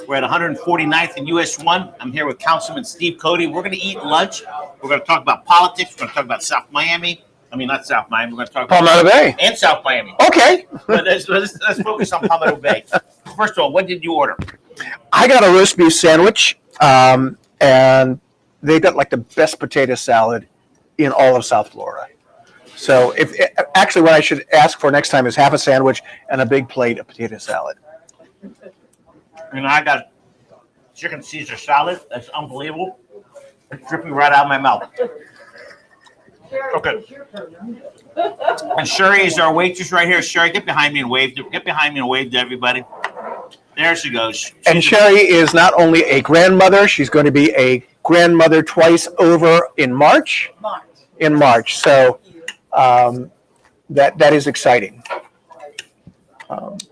We're at 149th and US 1. I'm here with Councilman Steve Cody. We're going to eat lunch. We're going to talk about politics. We're going to talk about South Miami. I mean, not South Miami. We're going to talk about Palmetto Bay and South Miami. Okay. But let's focus on Palmetto Bay. First of all, what did you order? I got a roast beef sandwich, and they got like the best potato salad in all of South Florida. So actually what I should ask for next time is half a sandwich and a big plate of potato salad. And I got chicken Caesar salad. That's unbelievable. It's dripping right out of my mouth. Okay. And Sherry is our waitress right here. Sherry, get behind me and wave. Get behind me and wave to everybody. There she goes. And Sherry is not only a grandmother, she's going to be a grandmother twice over in March. In March. So that is exciting.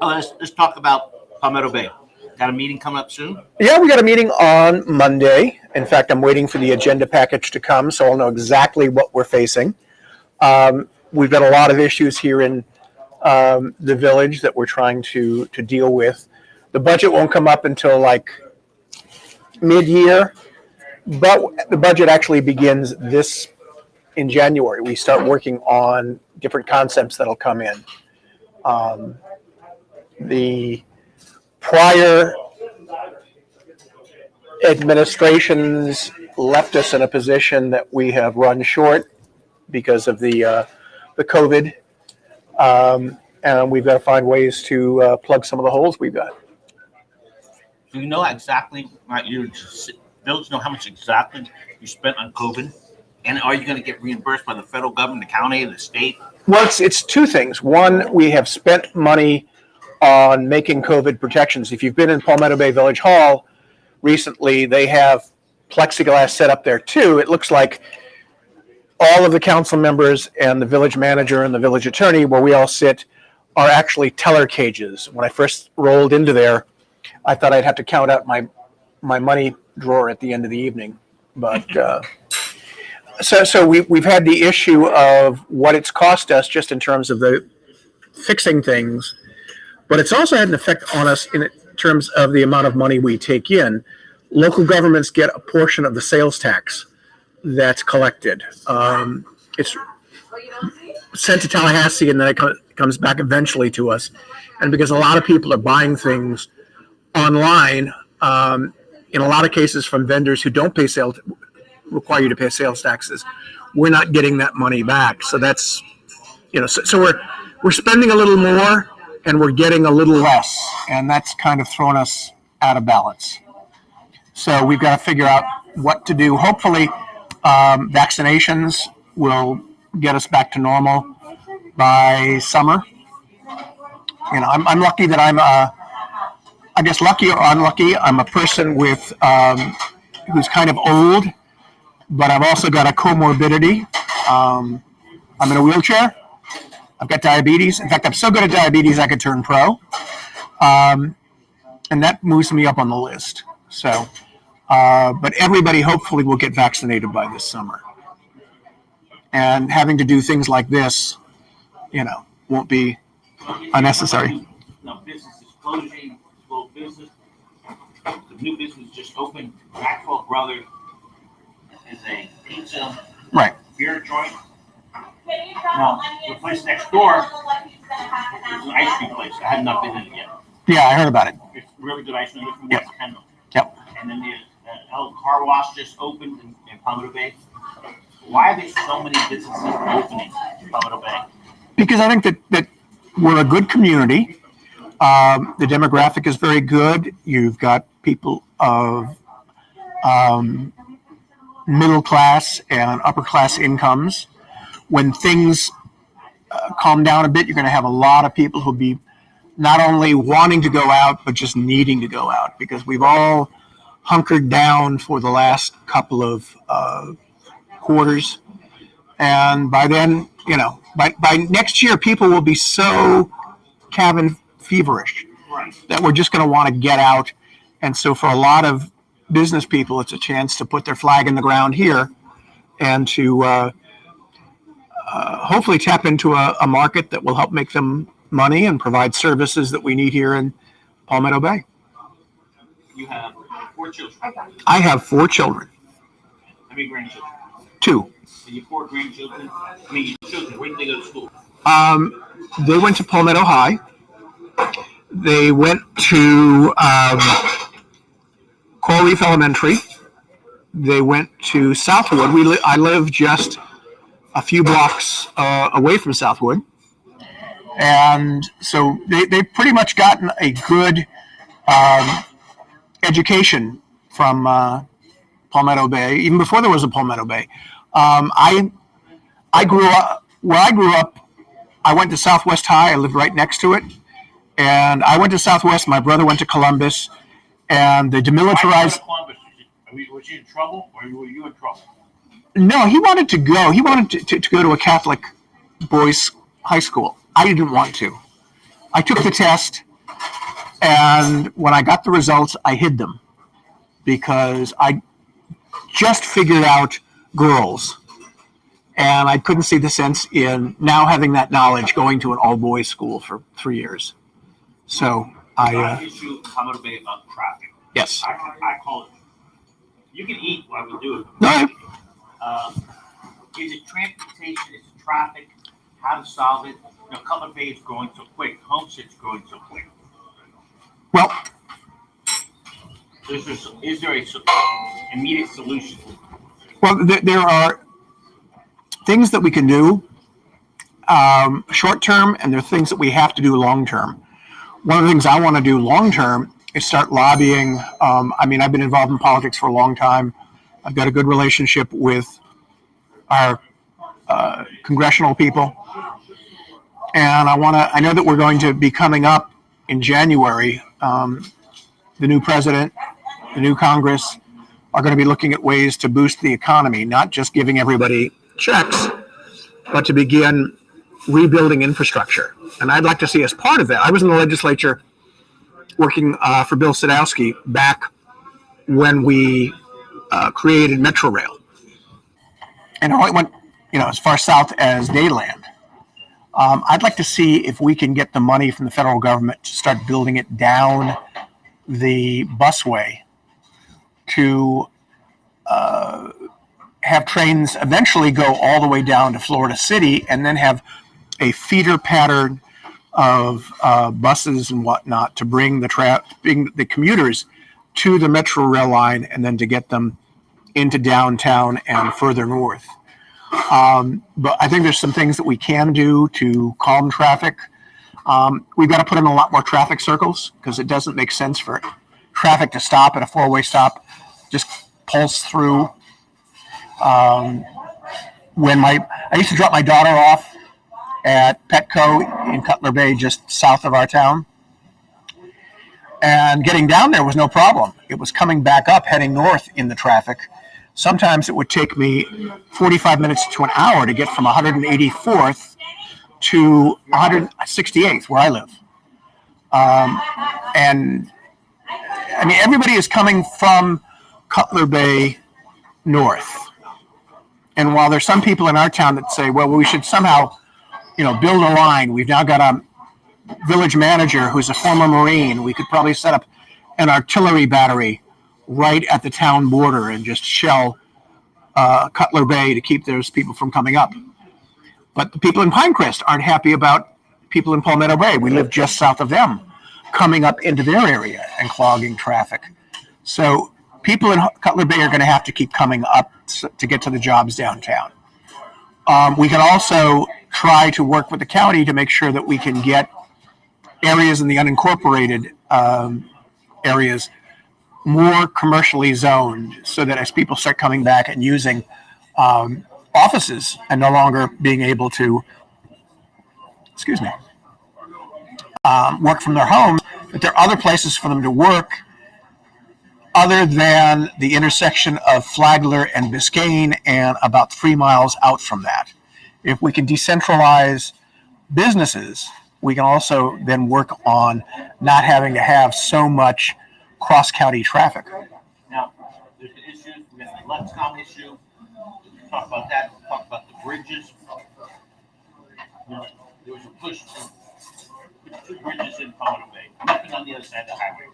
Let's talk about Palmetto Bay. Got a meeting coming up soon? Yeah, we got a meeting on Monday. In fact, I'm waiting for the agenda package to come, so I'll know exactly what we're facing. We've got a lot of issues here in the village that we're trying to deal with. The budget won't come up until like mid-year, but the budget actually begins in January. We start working on different concepts that'll come in. The prior administrations left us in a position that we have run short because of the COVID, and we've got to find ways to plug some of the holes we've got. Do you know exactly, village know how much exactly you spent on COVID? And are you going to get reimbursed by the federal government, the county, and the state? Well, it's two things. One, we have spent money on making COVID protections. If you've been in Palmetto Bay Village Hall recently, they have plexiglass set up there too. It looks like all of the council members and the village manager and the village attorney, where we all sit, are actually teller cages. When I first rolled into there, I thought I'd have to count out my money drawer at the end of the evening. But so we've had the issue of what it's cost us just in terms of the fixing things. But it's also had an effect on us in terms of the amount of money we take in. Local governments get a portion of the sales tax that's collected. It's sent to Tallahassee, and then it comes back eventually to us. And because a lot of people are buying things online, in a lot of cases from vendors who don't require you to pay sales taxes, we're not getting that money back. So that's, so we're spending a little more, and we're getting a little less, and that's kind of thrown us out of balance. So we've got to figure out what to do. Hopefully, vaccinations will get us back to normal by summer. I'm lucky that I guess lucky or unlucky, I'm a person with who's kind of old, but I've also got a comorbidity. I'm in a wheelchair. I've got diabetes. In fact, I'm so good at diabetes I could turn pro. And that moves me up on the list. So, but everybody hopefully will get vaccinated by this summer. And having to do things like this, won't be unnecessary. Now, business is closing, slow business. The new business just opened. Maxwell Brothers is a pizza, beer joint. Now, the place next door is an ice cream place. I have not been in it yet. Yeah, I heard about it. It's really good ice cream. It's from Yep. West Kendall. Yep. And then the El Car Wash just opened in Palmetto Bay. Why are there so many businesses opening in Palmetto Bay? Because I think that we're a good community. The demographic is very good. You've got people of middle class and upper class incomes. When things calm down a bit, you're going to have a lot of people who'll be not only wanting to go out, but just needing to go out, because we've all hunkered down for the last couple of quarters. And by then, by next year, people will be so cabin feverish that we're just going to want to get out. And so for a lot of business people, it's a chance to put their flag in the ground here and to hopefully tap into a market that will help make them money and provide services that we need here in Palmetto Bay. You have 4 children. I have 4 children. How many grandchildren? 2. And your 4 grandchildren? I mean, your children, where did they go to school? They went to Palmetto High. They went to Coral Reef Elementary. They went to Southwood. I live just a few blocks away from Southwood. And so they've pretty much gotten a good education from Palmetto Bay, even before there was a Palmetto Bay. I grew up, where I grew up, I went to Southwest High. I lived right next to it. And I went to Southwest. My brother went to Columbus. And the demilitarized. Columbus? Was he in trouble, or were you in trouble? No, he wanted to go. He wanted to go to a Catholic boys' high school. I didn't want to. I took the test, and when I got the results, I hid them because I just figured out girls, and I couldn't see the sense in now having that knowledge going to an all-boys school for 3 years. So I issue Palmetto Bay about traffic. Yes. I call it. You can eat while we do it. No. Is it transportation? Is it traffic? How to solve it? You know, Cutler Bay is growing so quick. Homestead's growing so quick. Well, is there a immediate solution? Well, there are things that we can do short term, and there are things that we have to do long term. One of the things I want to do long term is start lobbying. I've been involved in politics for a long time. I've got a good relationship with our congressional people, and I know that we're going to be coming up in January. The new president, the new Congress are going to be looking at ways to boost the economy, not just giving everybody checks, but to begin rebuilding infrastructure. And I'd like to see as part of that. I was in the legislature working for Bill Sadowski back when we created Metro Rail. And I went, as far south as Dayland. I'd like to see if we can get the money from the federal government to start building it down the busway to have trains eventually go all the way down to Florida City and then have a feeder pattern of buses and whatnot to bring the commuters to the Metro Rail line and then to get them into downtown and further north. But I think there's some things that we can do to calm traffic. We've got to put in a lot more traffic circles because it doesn't make sense for traffic to stop at a 4-way stop, just pulse through. I used to drop my daughter off at Petco in Cutler Bay, just south of our town. And getting down there was no problem. It was coming back up, heading north in the traffic. Sometimes it would take me 45 minutes to an hour to get from 184th to 168th, where I live. Everybody is coming from Cutler Bay north. And while there's some people in our town that say, well, we should somehow, build a line. We've now got a village manager who's a former Marine. We could probably set up an artillery battery right at the town border and just shell Cutler Bay to keep those people from coming up. But the people in Pinecrest aren't happy about people in Palmetto Bay. We live just south of them coming up into their area and clogging traffic. So people in Cutler Bay are going to have to keep coming up to get to the jobs downtown. We can also try to work with the county to make sure that we can get areas in the unincorporated areas more commercially zoned so that as people start coming back and using offices and no longer being able to, work from their homes, that there are other places for them to work other than the intersection of Flagler and Biscayne and about 3 miles out from that. If we can decentralize businesses, we can also then work on not having to have so much cross-county traffic. Now, there's the issues. We got the Lexcom issue. We'll talk about that. We'll talk about the bridges. There was a push to put 2 bridges in Palmetto Bay. Nothing on the other side of the highway.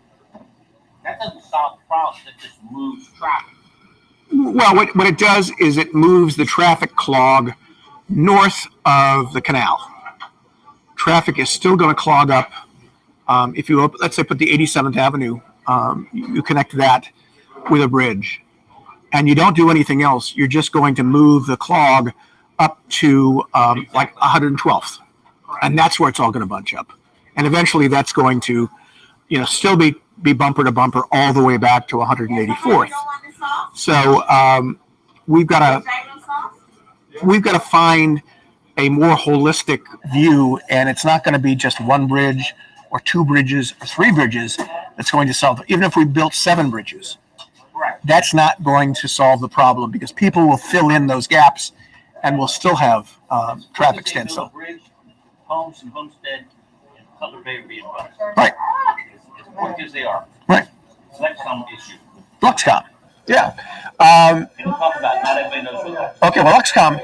That doesn't solve the problem, that just moves traffic. Well, what it does is it moves the traffic clog north of the canal. Traffic is still going to clog up. If you, let's say, put the 87th Avenue, you connect that with a bridge, and you don't do anything else, you're just going to move the clog up to like 112th. And that's where it's all going to bunch up. And eventually that's going to, still be bumper to bumper all the way back to 184th. So we've got to find a more holistic view, and it's not going to be just one bridge or two bridges or three bridges that's going to solve it. Even if we built 7 bridges, that's not going to solve the problem, because people will fill in those gaps and we'll still have traffic standstill. Homes and Homestead and Cutler Bay are being built. Right. As quick as they are. Right. Luxcom issue. Luxcom. Yeah. We don't talk about it. Not everybody knows what Okay, well, Luxcom,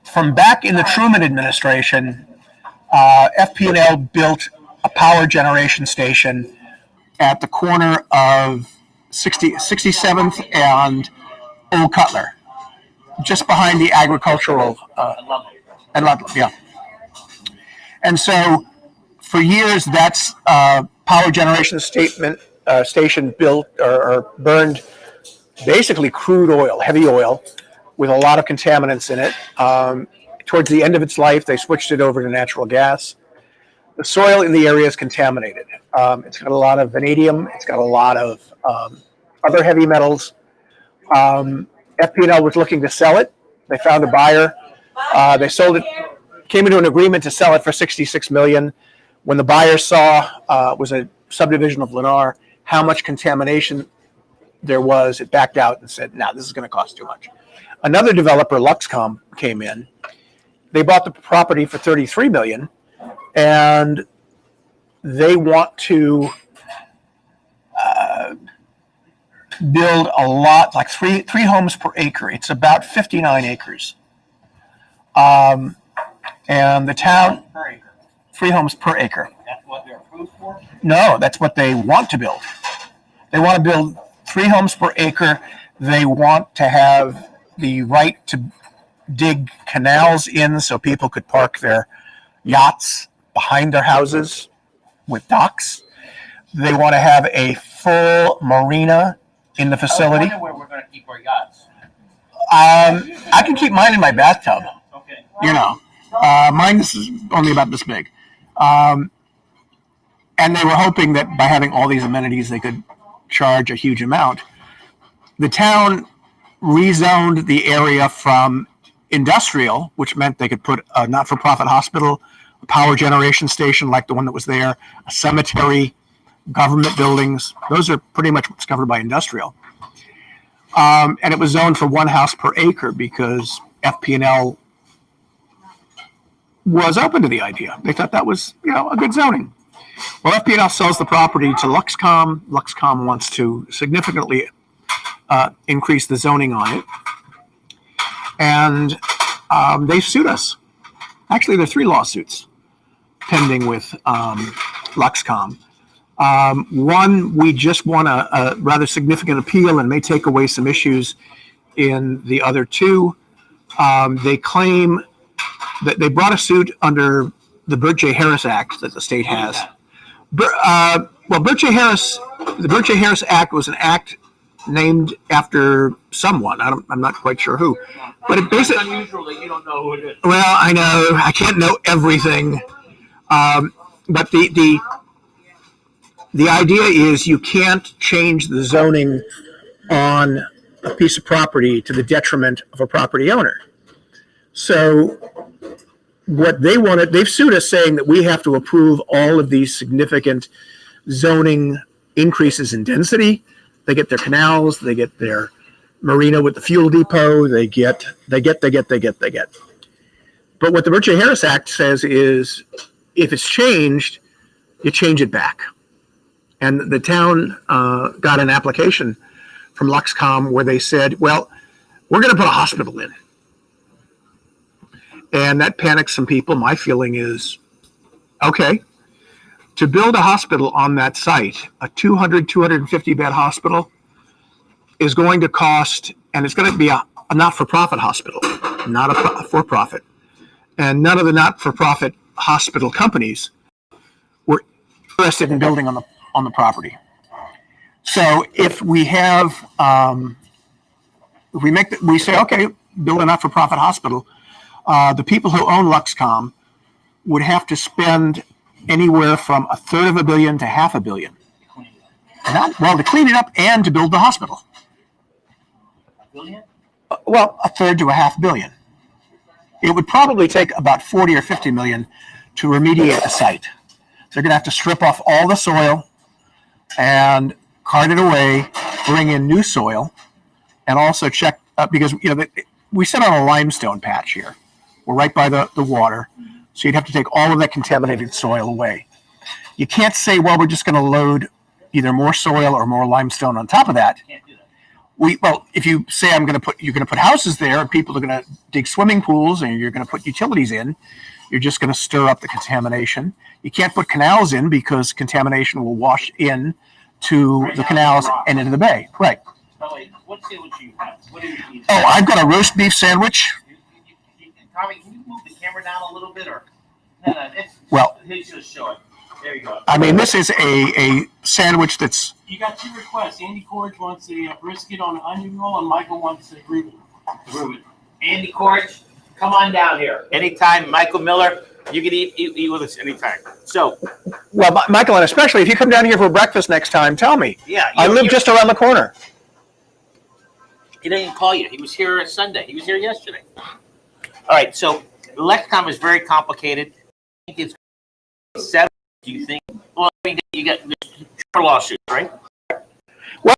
from back in the Truman administration, FP&L built a power generation station at the corner of 67th and Old Cutler, just behind the agricultural. And Ludlow, yeah. And so, for years, that's power generation station built or burned basically crude oil, heavy oil, with a lot of contaminants in it. Towards the end of its life, they switched it over to natural gas. The soil in the area is contaminated. It's got a lot of vanadium. It's got a lot of other heavy metals. FP&L was looking to sell it. They found a buyer. They sold it, came into an agreement to sell it for $66 million. When the buyer saw, was a subdivision of Lennar, how much contamination there was, it backed out and said, "No, this is going to cost too much." Another developer, Luxcom, came in. They bought the property for $33 million, and they want to build a lot, like three homes per acre. It's about 59 acres. And the town, 3 homes per acre. That's what they're approved for? No, that's what they want to build. They want to build 3 homes per acre. They want to have the right to dig canals in so people could park their yachts behind their houses with docks. They want to have a full marina in the facility. I wonder where we're going to keep our yachts. I can keep mine in my bathtub. Okay. Mine is only about this big. And they were hoping that by having all these amenities, they could charge a huge amount. The town rezoned the area from industrial, which meant they could put a not-for-profit hospital, a power generation station like the one that was there, a cemetery, government buildings. Those are pretty much what's covered by industrial. And it was zoned for 1 house per acre because FP&L was open to the idea. They thought that was, a good zoning. Well, FP&L sells the property to Luxcom. Luxcom wants to significantly increase the zoning on it. And they sued us. Actually, there are 3 lawsuits pending with Luxcom. One, we just won a rather significant appeal and may take away some issues in the other 2. They claim that they brought a suit under the Burt J. Harris Act that the state has. The Burt J. Harris Act was an act named after someone. I'm not quite sure who. But it basically, It's unusual that you don't know who it is. well, I know I can't know everything. But the idea is you can't change the zoning on a piece of property to the detriment of a property owner. So what they wanted, they've sued us saying that we have to approve all of these significant zoning increases in density. They get their canals, they get their marina with the fuel depot, they get. But what the Burt J. Harris Act says is if it's changed, you change it back. And the town got an application from Luxcom where they said, well, we're going to put a hospital in. And that panicked some people. My feeling is, okay, To build a hospital on that site, a 250 bed hospital, is going to cost, and it's going to be a not-for-profit hospital, not a for-profit. And none of the not-for-profit hospital companies were interested in building on the property. So if we have, if we say, okay, build a not-for-profit hospital, the people who own Luxcom would have to spend anywhere from $350 million to $500 million. To clean it up and to build the hospital. Billion? Well, a third to $500 million. It would probably take about 40 or 50 million to remediate the site. They're going to have to strip off all the soil and cart it away, bring in new soil, and also check because we sit on a limestone patch here. We're right by the water, so you'd have to take all of that contaminated soil away. You can't say, well, we're just going to load either more soil or more limestone on top of that. Can't do that. Well, if you say you're going to put houses there, and people are going to dig swimming pools, and you're going to put utilities in, you're just going to stir up the contamination. You can't put canals in because contamination will wash in to the canals and into the bay. Right. By the way, what sandwich do you have? What do you need? Oh, I've got a roast beef sandwich. Tommy, can you move the camera down a little bit, or no? He's just show it. There you go. I mean, this is a sandwich that's. You got two requests. Andy Corge wants a brisket on an onion roll, and Michael wants a Reuben. Andy Corge, come on down here. Anytime, Michael Miller, you can eat with us anytime. So. Well, Michael, and especially if you come down here for breakfast next time, tell me. Yeah. I live just around the corner. He didn't even call you. He was here Sunday. He was here yesterday. All right. So the Lexcom is very complicated. I think it's 7. Do you think? Well, I mean, you got four lawsuits, right? Well,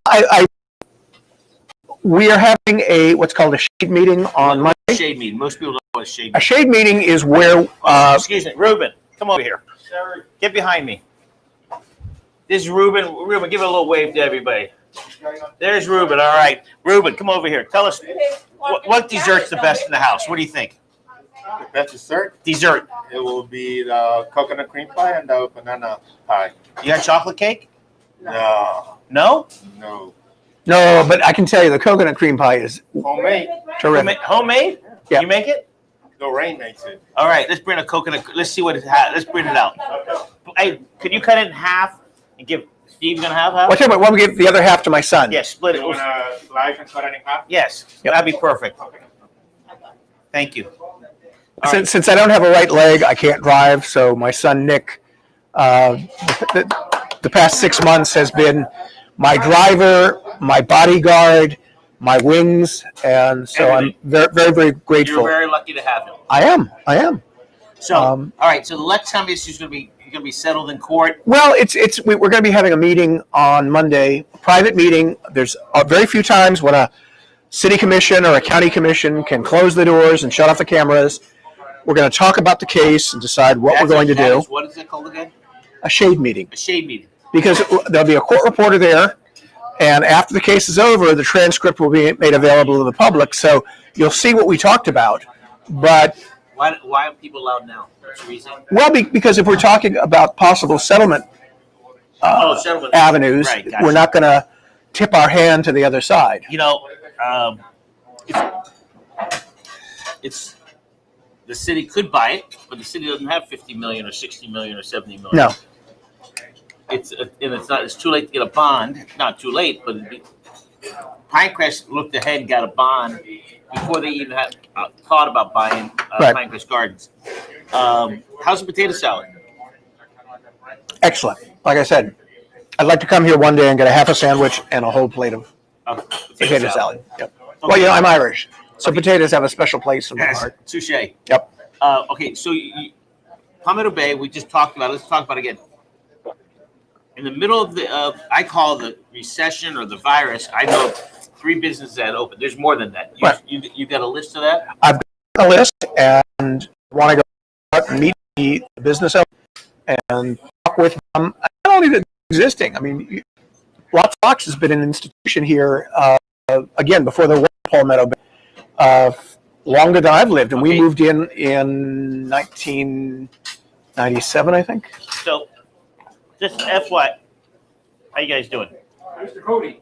we are having what's called a shade meeting on Monday. Shade meeting. Most people don't know what a shade meeting. A shade meeting is where. Excuse me, Reuben, come over here. Sorry. Get behind me. This is Reuben. Reuben, give a little wave to everybody. There's Reuben. All right, Reuben, come over here. Tell us what dessert's the best in the house. What do you think? The best dessert? Dessert. It will be the coconut cream pie and the banana pie. You got chocolate cake? No. No? No. No, but I can tell you the coconut cream pie is Homemade. terrific. Homemade? Yeah. You make it? Lorraine makes it. All right, let's bring a coconut. Let's see what it has. Let's bring it out. Hey, could you cut it in half and give Steve gonna have half? Well, tell you what, we'll give the other half to my son. Yeah, split it. You want to slice and cut it in half? Yes, Yep. that'd be perfect. Thank you. Since I don't have a right leg, I can't drive. So my son Nick, the past 6 months has been my driver, my bodyguard, my wings, and so Everything. I'm very, very, very grateful. You're very lucky to have him. I am. So, all right. So the Lexcom issue is going to be settled in court. Well, we're going to be having a meeting on Monday, a private meeting. There's very few times when a city commission or a county commission can close the doors and shut off the cameras. We're going to talk about the case and decide what we're going to do. What is it called again? A shade meeting. A shade meeting. Because there'll be a court reporter there, and after the case is over, the transcript will be made available to the public. So you'll see what we talked about. But Why are people allowed now? What's the reason? well, because if we're talking about possible settlement Settlement avenues, Right, gotcha. we're not going to tip our hand to the other side. You know, it's the city could buy it, but the city doesn't have 50 million or 60 million or 70 million. No. It's too late to get a bond. Not too late, but Pinecrest looked ahead and got a bond before they even had thought about buying Right. Pinecrest Gardens. How's the potato salad? Excellent. Like I said, I'd like to come here one day and get a half a sandwich and a whole plate of potato salad. Yep. Well, I'm Irish, so potatoes have a special place in my Yes, heart. touche. Yep. Okay, so Palmetto Bay, we just talked about it. Let's talk about it again. In the middle of I call the recession or the virus, I know 3 businesses that open. There's more than that. Right. You got a list of that? I've got a list and want to go out and meet the business owner and talk with them. Not only the existing, I mean, Lots Fox has been an institution here, again, before there was Palmetto Bay, longer than I've lived. And we moved in 1997, I think. So Just FY. How you guys doing? Mr. Cody.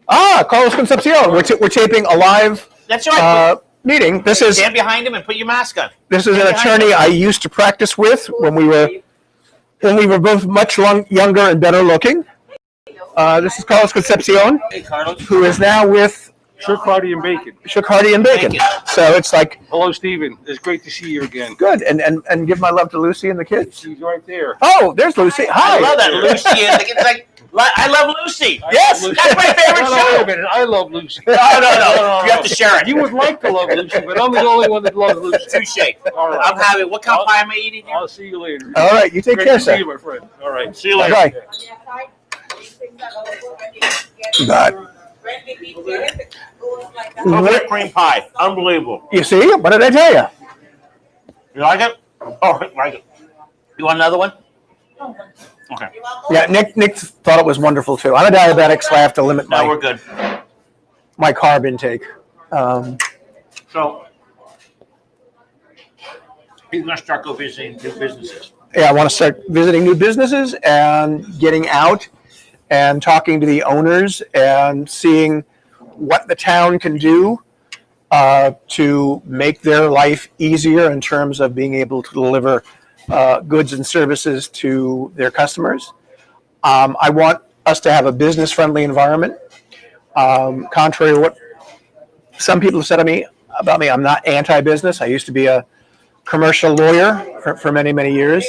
Carlos Concepcion. We're taping a live That's right. meeting. This is Stand behind him and put your mask on. an attorney I used to practice with when we were both much younger and better looking. This is Carlos Concepcion, Hey, Carlos. who is now with Cardy and Bacon. Shakardi and Bacon. So it's like, Hello, Stephen. It's great to see you again. good. And give my love to Lucy and the kids. She's right there. Oh, there's Lucy. Hi. I love that Lucy. And it's like I love Lucy. Yes. That's my favorite No, wait a show. minute. I love Lucy. No. You have to share it. You would like to love Lucy, but I'm the only one that loves Lucy. Touche. All right. I'm having. What kind of pie am I eating here? I'll see you later. All right. You take Great care, to see sir. you, my friend. All right. See you later. Bye. God. Coconut cream pie. Unbelievable. You see? What did I tell you? You like it? Oh, I like it. You want another one? Okay. Yeah, Nick thought it was wonderful too. I'm a diabetic, so I have to limit No, we're good. my carb intake. So he's gonna start go visiting new businesses. Yeah, I want to start visiting new businesses and getting out and talking to the owners and seeing what the town can do to make their life easier in terms of being able to deliver goods and services to their customers. I want us to have a business-friendly environment. Contrary to what some people have said about me, I'm not anti-business. I used to be a commercial lawyer for many, many years.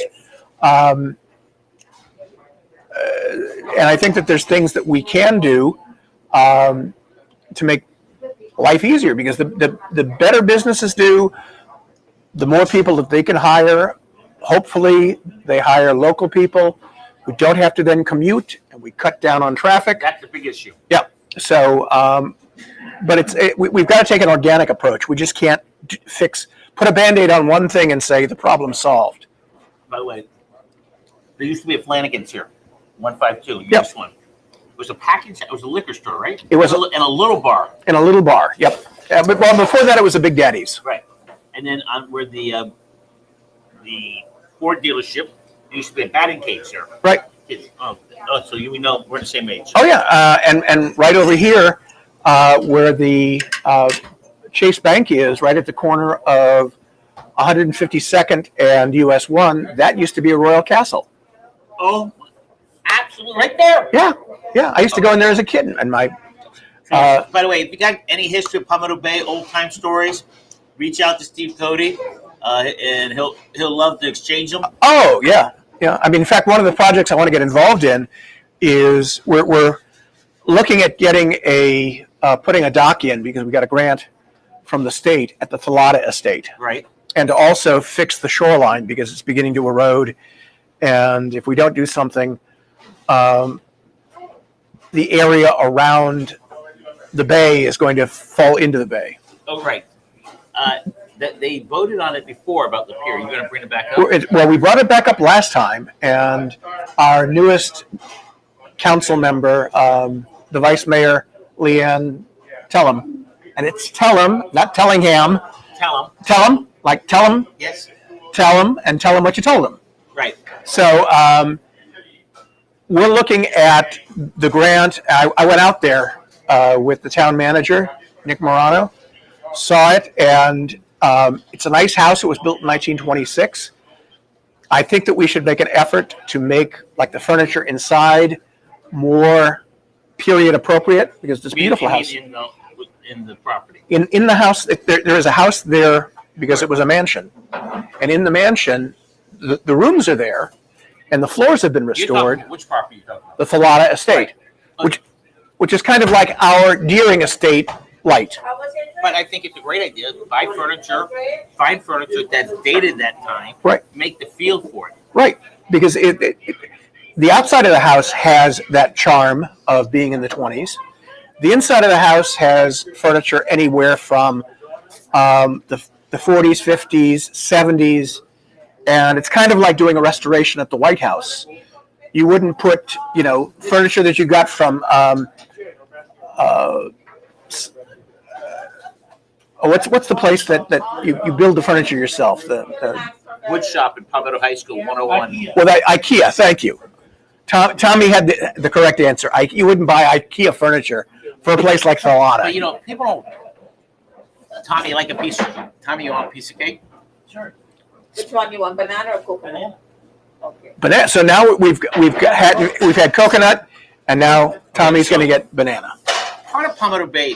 And I think that there's things that we can do to make life easier, because the better businesses do, the more people that they can hire. Hopefully, they hire local people who don't have to then commute, and we cut down on traffic. That's the big issue. Yeah. So, but we've got to take an organic approach. We just can't put a Band-Aid on one thing and say the problem's solved. By the way, there used to be a Flanagan's here, 152. Yep. This one. It was a package. It was a liquor store, right? It was in a little bar. In a little bar. Yep. But before that, it was a Big Daddy's. Right. And then on where the Ford dealership, there used to be a batting cage there. Right. Kids. Oh, so we know we're the same age. Oh yeah, and right over here, where the Chase Bank is, right at the corner of 152nd and US 1, that used to be a Royal Castle. Oh, absolutely, right there. Yeah. I used to go in there as a kid, and my. By the way, if you got any history of Palmetto Bay, old time stories, reach out to Steve Cody, and he'll love to exchange them. Oh yeah. I mean, in fact, one of the projects I want to get involved in is we're looking at getting putting a dock in, because we got a grant from the state at the Thalata estate. Right. And to also fix the shoreline, because it's beginning to erode. And if we don't do something, the area around the bay is going to fall into the bay. Oh, right. They voted on it before about the pier. You're going to bring it back up? Well, we brought it back up last time, and our newest council member, the Vice Mayor, Leanne Tellum, and it's Tellum, not Tellingham. Tell them. Tell him, Yes. tell him, and tell him what you told him. Right. So we're looking at the grant. I went out there with the town manager, Nick Morano, saw it, and it's a nice house. It was built in 1926. I think that we should make an effort to make like the furniture inside more period appropriate, because it's a beautiful house. In the property. In the house, there is a house there because it was a mansion, and in the mansion, the rooms are there, and the floors have been restored. Which property are you talking about? The Thalata estate, which is kind of like our Deering estate light. But I think it's a great idea. Find furniture that's dated that time. Right. Make the feel for it. Right, because the outside of the house has that charm of being in the 20s. The inside of the house has furniture anywhere from the 40s, 50s, 70s, and it's kind of like doing a restoration at the White House. You wouldn't put, furniture that you got from what's the place that you build the furniture yourself? The Wood shop in Palmetto High School, 101. Well, IKEA. Thank you. Tommy had the correct answer. You wouldn't buy IKEA furniture for a place like But Thalana. you know, people don't. Tommy, Tommy, you want a piece of cake? Sure. Which one you want, banana or coconut? Banana. Okay. But so now we've had coconut, and now Tommy's going to get banana. Part of Palmetto Bay,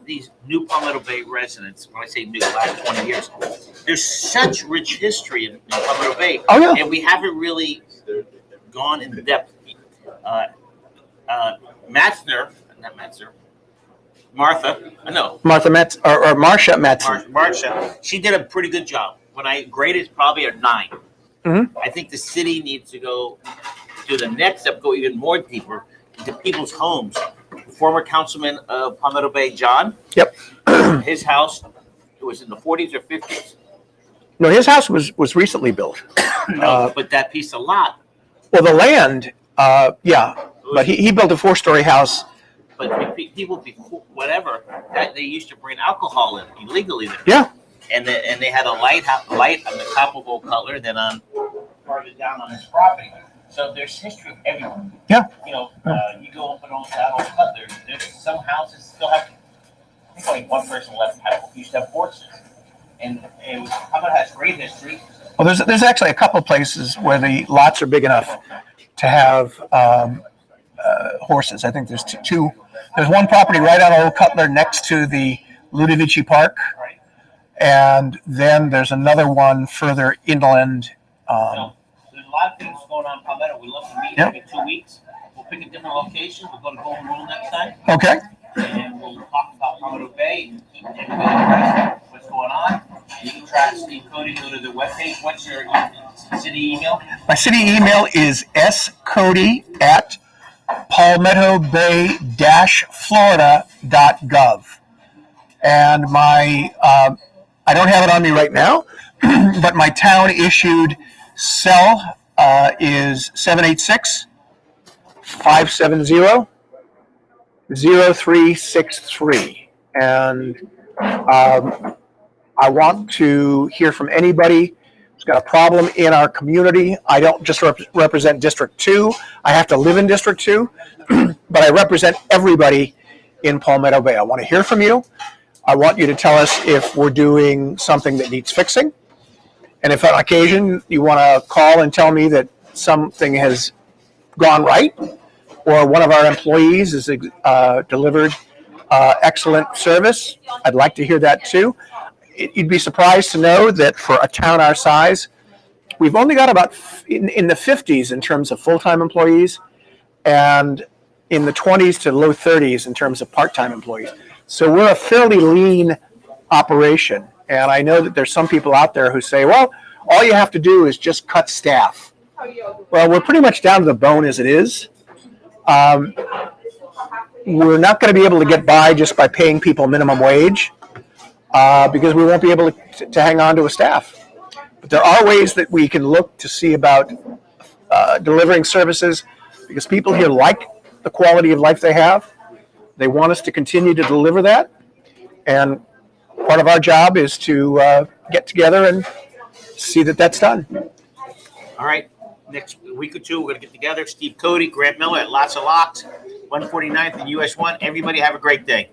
these new Palmetto Bay residents, when I say new, last 20 years, there's such rich history in Palmetto Bay. Oh yeah. And we haven't really gone in depth. Martha Metz or Marcia Metzen. Marcia, she did a pretty good job. When I graded, probably a 9. Mhm. I think the city needs to go to the next step, go even more deeper into people's homes. Former councilman of Palmetto Bay, John. Yep. His house, it was in the 40s or 50s. No, his house was recently built. But that piece of lot. Well, the land, yeah, but he built a 4-story house. But people before, whatever, that they used to bring alcohol in illegally there. Yeah. And they had a light on the top of Old Cutler, then on farther down on his property. So there's history everywhere. Yeah. You know, you go up and Old Cutler. There's some houses still have. I think only one person left used to have horses, and Palmetto has great history. Well, there's actually a couple of places where the lots are big enough to have horses. I think there's two. There's one property right on Old Cutler next to the Ludovici Park. Right. And then there's another one further inland. So there's a lot of things going on in Palmetto. We love to meet every 2 weeks. We'll pick a different location. We'll go to Golden Rule next time. Okay. And we'll talk about Palmetto Bay and keep everybody abreast of what's going on. You can track Steve Cody, go to the webpage. What's your city email? My city email is scody@palmettobay-florida.gov. And my, I don't have it on me right now, but my town issued cell is 786-570-0363. And I want to hear from anybody who's got a problem in our community. I don't just represent District 2. I have to live in District 2, but I represent everybody in Palmetto Bay. I want to hear from you. I want you to tell us if we're doing something that needs fixing. And if on occasion you want to call and tell me that something has gone right, or one of our employees has delivered excellent service, I'd like to hear that too. You'd be surprised to know that for a town our size, we've only got about in the 50s in terms of full-time employees, and in the 20s to low 30s in terms of part-time employees. So we're a fairly lean operation. And I know that there's some people out there who say, well, all you have to do is just cut staff. Well, we're pretty much down to the bone as it is. We're not going to be able to get by just by paying people minimum wage because we won't be able to hang on to a staff. But there are ways that we can look to see about delivering services because people here like the quality of life they have. They want us to continue to deliver that. And part of our job is to get together and see that that's done. All right. Next week or two, we're going to get together. Steve Cody, Grant Miller at Lots of Locks, 149th and US 1. Everybody have a great day.